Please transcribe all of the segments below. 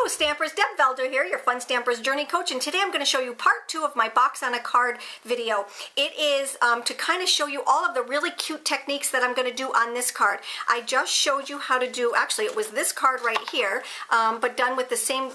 Hello Stampers, Deb Valder here, your Fun Stampers Journey Coach, and today I'm going to show you part 2 of my box on a card video. It is to kind of show you all of the really cute techniques that I'm going to do on this card. I just showed you how to do, actually it was this card right here, but done with the same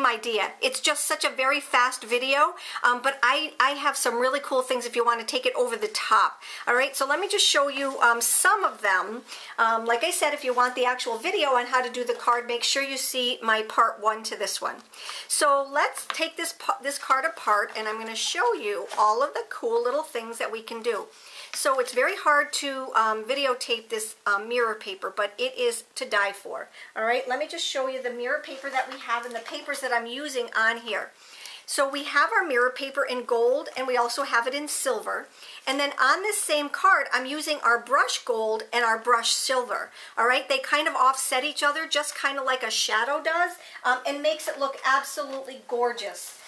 idea. It's just such a very fast video, but I have some really cool things if you want to take it over the top. All right, so let me just show you some of them. Like I said, if you want the actual video on how to do the card, make sure you see my part 1 to this one. So let's take this card apart, and I'm going to show you all of the cool little things that we can do. So it's very hard to videotape this mirror paper, but it is to die for. All right, let me just show you the mirror paper that we have and the papers that I'm using on here. So we have our mirror paper in gold, and we also have it in silver. And then on this same card, I'm using our brush gold and our brush silver. All right, they kind of offset each other, just kind of like a shadow does, and makes it look absolutely gorgeous.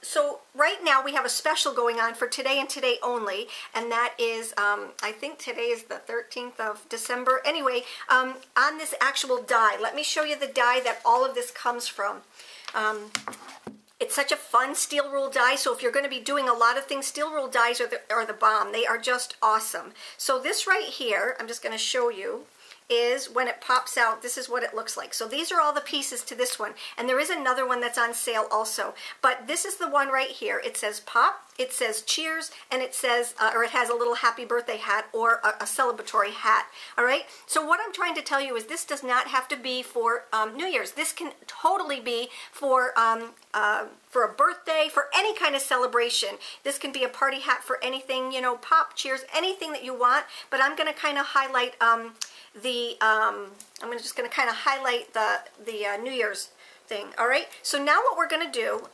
So right now we have a special going on for today and today only, and that is, I think today is the 13th of December. Anyway, on this actual die, let me show you the die that all of this comes from. It's such a fun steel rule die, so if you're going to be doing a lot of things, steel rule dies are the bomb. They are just awesome. So this right here, I'm just going to show you, is when it pops out, this is what it looks like. So these are all the pieces to this one, and there is another one that's on sale also, but this is the one right here. It says pop, it says cheers, and it says, or it has a little happy birthday hat or a celebratory hat. All right, so what I'm trying to tell you is this does not have to be for New Year's. This can totally be for a birthday, for any kind of celebration. This can be a party hat for anything, you know, pop, cheers, anything that you want, but I'm going to kind of highlight I'm just going to kind of highlight the New Year's thing. All right, so now what we're going to do,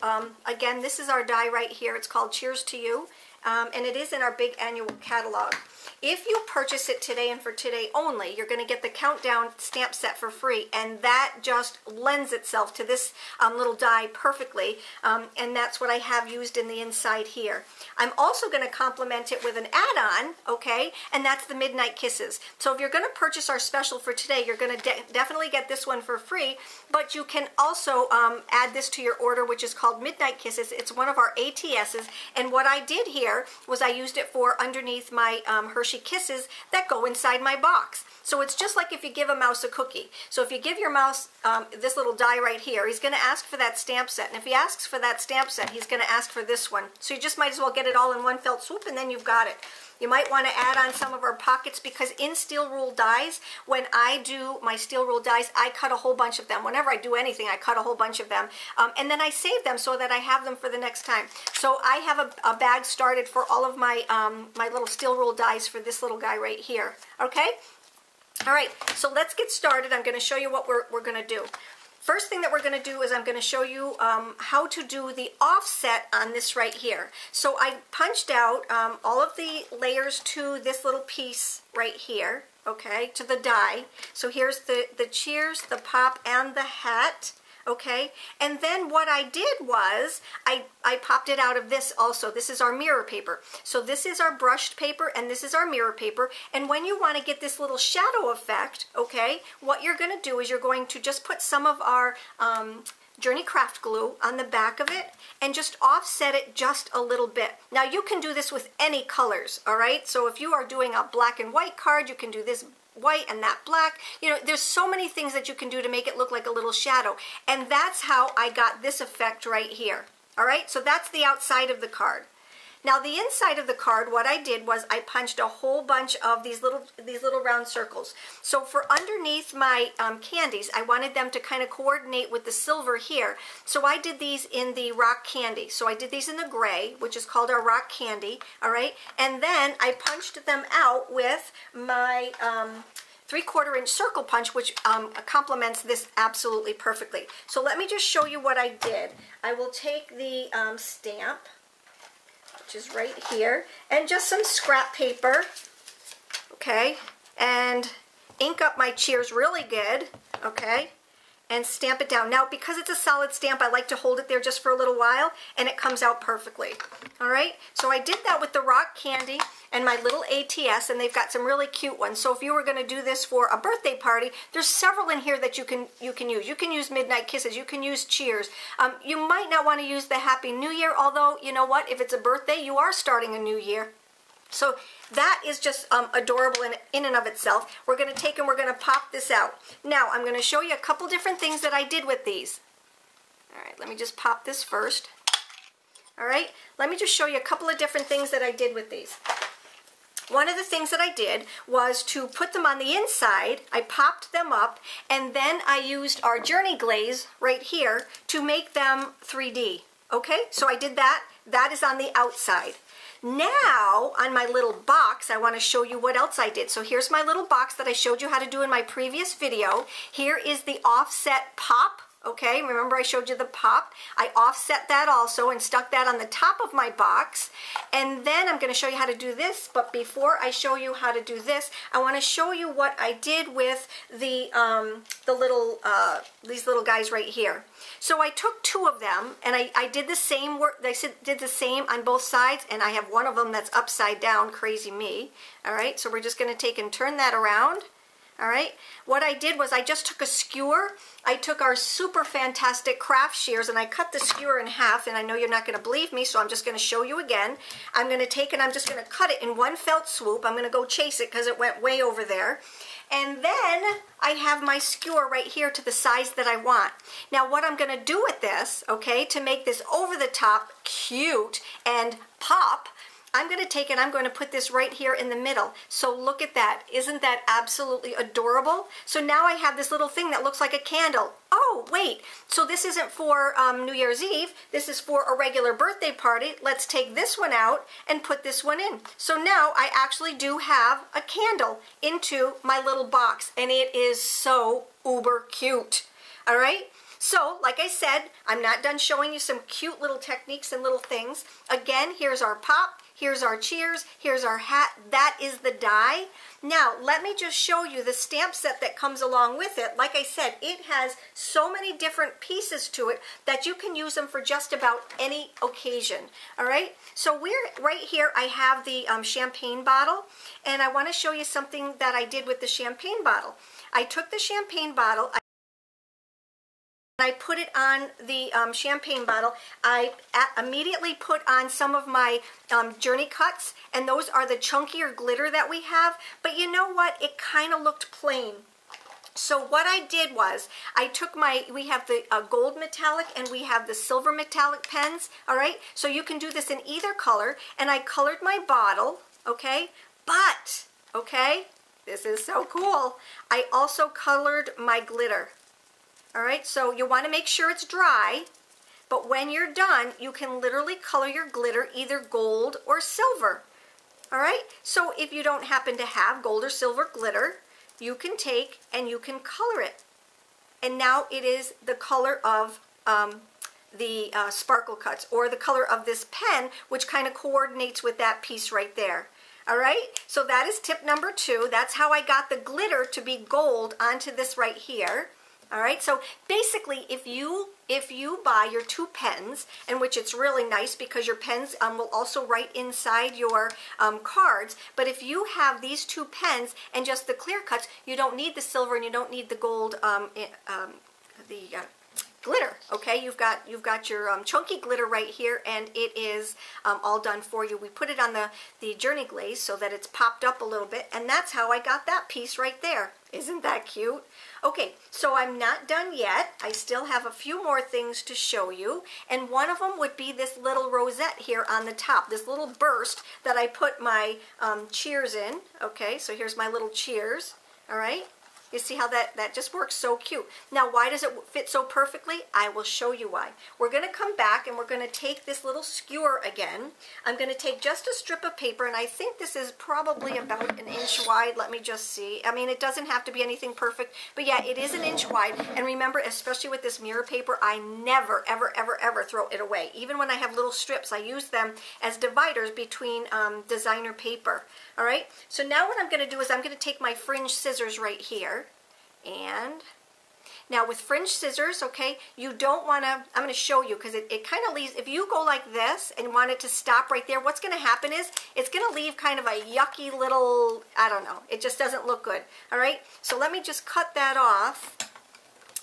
again, this is our die right here. It's called Cheers to You, and it is in our big annual catalog. If you purchase it today and for today only, you're going to get the countdown stamp set for free, and that just lends itself to this little die perfectly, and that's what I have used in the inside here. I'm also going to complement it with an add-on, okay, and that's the Midnight Kisses. So if you're going to purchase our special for today, you're going to definitely get this one for free, but you can also add this to your order, which is called Midnight Kisses. It's one of our ATSs, and what I did here was I used it for underneath my Hershey Kisses that go inside my box. So it's just like if you give a mouse a cookie. So if you give your mouse this little die right here, he's going to ask for that stamp set. And if he asks for that stamp set, he's going to ask for this one. So you just might as well get it all in one fell swoop, and then you've got it. You might want to add on some of our pockets, because in steel rule dies, when I do my steel rule dies, I cut a whole bunch of them. Whenever I do anything, I cut a whole bunch of them. And then I save them so that I have them for the next time. So I have a bag started for all of my, my little steel rule dies for this little guy right here. Okay? All right, so let's get started. I'm going to show you what we're going to do. First thing that we're going to do is I'm going to show you how to do the offset on this right here. So I punched out all of the layers to this little piece right here, okay, to the die. So here's the cheers, the pop, and the hat. Okay, and then what I did was I popped it out of this also. This is our mirror paper. So this is our brushed paper, and this is our mirror paper. And when you want to get this little shadow effect, okay, what you're going to do is you're going to just put some of our Journey Craft glue on the back of it and just offset it just a little bit. Now you can do this with any colors, all right? So if you are doing a black and white card, you can do this white and that black. You know, there's so many things that you can do to make it look like a little shadow. And that's how I got this effect right here. All right, so that's the outside of the card. Now the inside of the card, what I did was I punched a whole bunch of these little round circles. So for underneath my candies, I wanted them to kind of coordinate with the silver here. So I did these in the rock candy. So I did these in the gray, which is called our rock candy, all right? And then I punched them out with my 3/4 inch circle punch, which complements this absolutely perfectly. So let me just show you what I did. I will take the stamp, which is right here, and just some scrap paper, okay, and ink up my cheers really good, okay, and stamp it down. Now, because it's a solid stamp, I like to hold it there just for a little while, and it comes out perfectly. All right, so I did that with the rock candy and my little ATS, and they've got some really cute ones. So if you were going to do this for a birthday party, there's several in here that you can use. You can use Midnight Kisses. You can use Cheers. You might not want to use the Happy New Year, although, you know what? If it's a birthday, you are starting a new year. So that is just adorable in and of itself. We're going to take and we're going to pop this out. Now, I'm going to show you a couple different things that I did with these. All right, let me just pop this first. All right, let me just show you a couple of different things that I did with these. One of the things that I did was to put them on the inside. I popped them up, and then I used our Journey Glaze right here to make them 3D. Okay, so I did that. That is on the outside. Now, on my little box, I want to show you what else I did. So here's my little box that I showed you how to do in my previous video. Here is the offset pop. Okay, remember I showed you the pop? I offset that also and stuck that on the top of my box. And then I'm going to show you how to do this. But before I show you how to do this, I want to show you what I did with the little these little guys right here. So I took two of them and I did the same work. I did the same on both sides, and I have one of them that's upside down. Crazy me. All right, so we're just going to take and turn that around. All right, what I did was I just took a skewer. I took our super fantastic craft shears and I cut the skewer in half, and I know you're not going to believe me, so I'm just going to show you again. I'm going to take and I'm just going to cut it in one felt swoop. I'm going to go chase it because it went way over there. And then I have my skewer right here to the size that I want. Now what I'm going to do with this, okay, to make this over the top, cute, and pop, I'm going to take and I'm going to put this right here in the middle. So look at that. Isn't that absolutely adorable? So now I have this little thing that looks like a candle. Oh, wait. So this isn't for New Year's Eve. This is for a regular birthday party. Let's take this one out and put this one in. So now I actually do have a candle into my little box, and it is so uber cute. All right? So, like I said, I'm not done showing you some cute little techniques and little things. Again, here's our pop. Here's our Cheers, here's our hat, that is the die. Now, let me just show you the stamp set that comes along with it. Like I said, it has so many different pieces to it that you can use them for just about any occasion. All right, so right here I have the champagne bottle, and I want to show you something that I did with the champagne bottle. I took the champagne bottle, I put it on the champagne bottle. I immediately put on some of my Journey cuts, and those are the chunkier glitter that we have. But you know what? It kind of looked plain. So what I did was, I took we have the gold metallic and we have the silver metallic pens, all right? So you can do this in either color, and I colored my bottle, okay? But, okay, this is so cool. I also colored my glitter. All right, so you want to make sure it's dry, but when you're done, you can literally color your glitter either gold or silver. All right, so if you don't happen to have gold or silver glitter, you can take and you can color it. And now it is the color of the sparkle cuts, or the color of this pen, which kind of coordinates with that piece right there. All right, so that is tip number 2. That's how I got the glitter to be gold onto this right here. All right, so basically if you buy your 2 pens, in which it's really nice because your pens will also write inside your cards, but if you have these 2 pens and just the clear cuts, you don't need the silver and you don't need the gold, glitter. Okay, you've got your chunky glitter right here, and it is all done for you. We put it on the Journey Glaze so that it's popped up a little bit, and that's how I got that piece right there. Isn't that cute? Okay, so I'm not done yet. I still have a few more things to show you, and one of them would be this little rosette here on the top, this little burst that I put my Cheers in. Okay, so here's my little Cheers. All right. You see how that just works so cute. Now, why does it fit so perfectly? I will show you why. We're going to come back and we're going to take this little skewer again. I'm going to take just a strip of paper, and I think this is probably about 1 inch wide. Let me just see. I mean, it doesn't have to be anything perfect, but yeah, it is 1 inch wide. And remember, especially with this mirror paper, I never, ever, ever, ever throw it away. Even when I have little strips, I use them as dividers between designer paper. All right, so now what I'm going to do is I'm going to take my fringe scissors right here, and Now with fringe scissors, okay, you don't want to, I'm going to show you because it kind of leaves, if you go like this and want it to stop right there, what's going to happen is it's going to leave kind of a yucky little, I don't know, it just doesn't look good. All right, so let me just cut that off,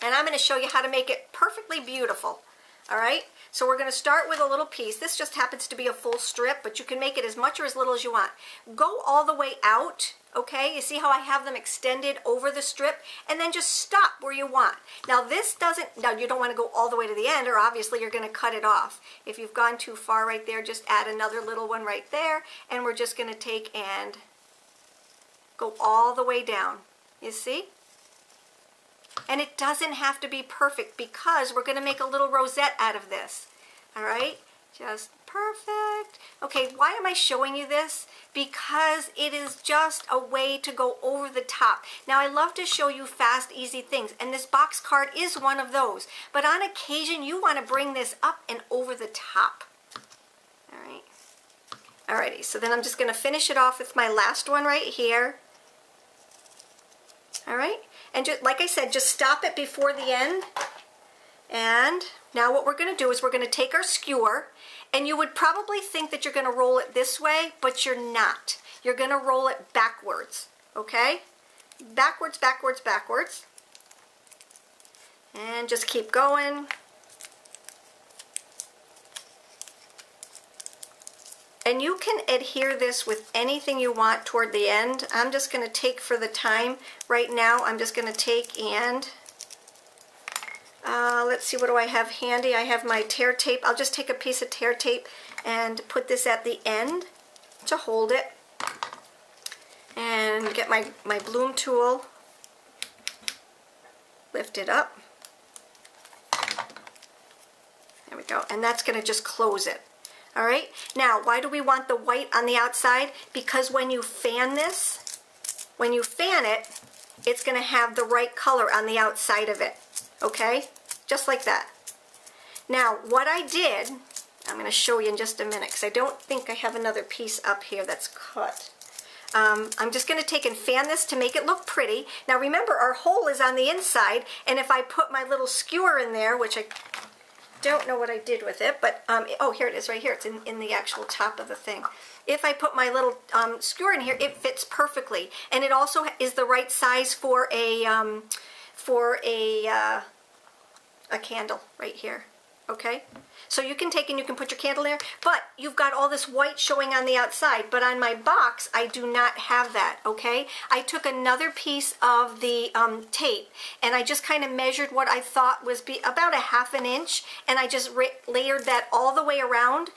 and I'm going to show you how to make it perfectly beautiful. All right, so we're going to start with a little piece. This just happens to be a full strip, but you can make it as much or as little as you want. Go all the way out, okay? You see how I have them extended over the strip? And then just stop where you want. Now this doesn't, now you don't want to go all the way to the end, or obviously you're going to cut it off. If you've gone too far right there, just add another little one right there, and we're just going to take and go all the way down. You see? And it doesn't have to be perfect because we're going to make a little rosette out of this. All right? Just perfect. Okay, why am I showing you this? Because it is just a way to go over the top. Now, I love to show you fast, easy things, and this box card is one of those. But on occasion, you want to bring this up and over the top. All right? Alrighty, so then I'm just going to finish it off with my last one right here. All right? And just, like I said, just stop it before the end. And now what we're going to do is we're going to take our skewer, and you would probably think that you're going to roll it this way, but you're not. You're going to roll it backwards, okay? Backwards, backwards, backwards. And just keep going. And you can adhere this with anything you want toward the end. I'm just going to take, for the time right now, I'm just going to take and, let's see, what do I have handy? I have my tear tape. I'll just take a piece of tear tape and put this at the end to hold it. And get my bloom tool, lift it up. There we go. And that's going to just close it. All right, now why do we want the white on the outside? Because when you fan this, when you fan it, it's going to have the right color on the outside of it, okay? Just like that. Now, what I did, I'm going to show you in just a minute because I don't think I have another piece up here that's cut. I'm just going to take and fan this to make it look pretty. Now remember, our hole is on the inside, and if I put my little skewer in there, which I don't know what I did with it, but oh, here it is right here. It's in the actual top of the thing. If I put my little skewer in here, it fits perfectly, and it also is the right size for a candle right here. Okay, so you can take and you can put your candle there, but you've got all this white showing on the outside. But on my box, I do not have that. Okay, I took another piece of the tape, and I just kind of measured what I thought was about a ½ inch, and I just layered that all the way around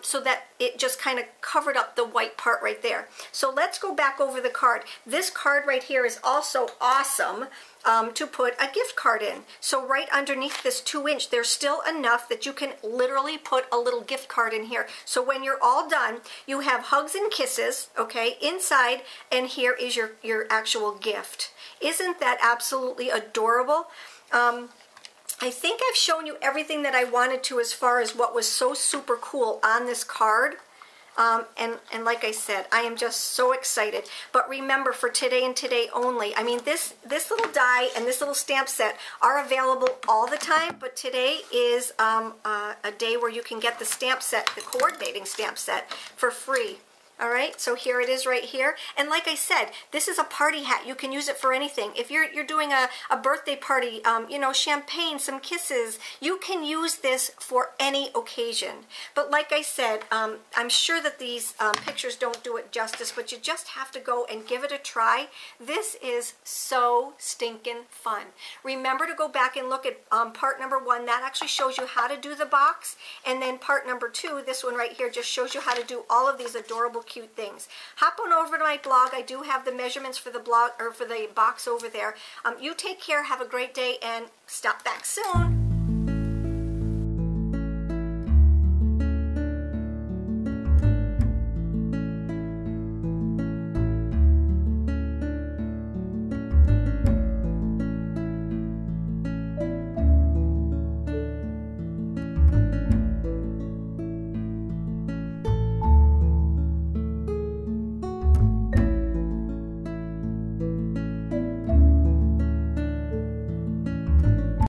so that it just kind of covered up the white part right there. So let's go back over the card. This card right here is also awesome to put a gift card in. So right underneath this 2-inch, there's still enough that you can literally put a little gift card in here. So when you're all done, you have hugs and kisses, okay, inside, and here is your actual gift. Isn't that absolutely adorable? I think I've shown you everything that I wanted to as far as what was so super cool on this card. And like I said, I am just so excited. But remember, for today and today only, I mean, this little die and this little stamp set are available all the time, but today is a day where you can get the stamp set, the coordinating stamp set, for free. All right, so here it is right here. And like I said, this is a party hat. You can use it for anything. If you're doing a birthday party, you know, champagne, some kisses, you can use this for any occasion. But like I said, I'm sure that these pictures don't do it justice, but you just have to go and give it a try. This is so stinking fun. Remember to go back and look at part number 1. That actually shows you how to do the box. And then part number 2, this one right here, just shows you how to do all of these adorable cute things. Hop on over to my blog. I do have the measurements for the blog, or for the box over there. You take care, have a great day, and stop back soon.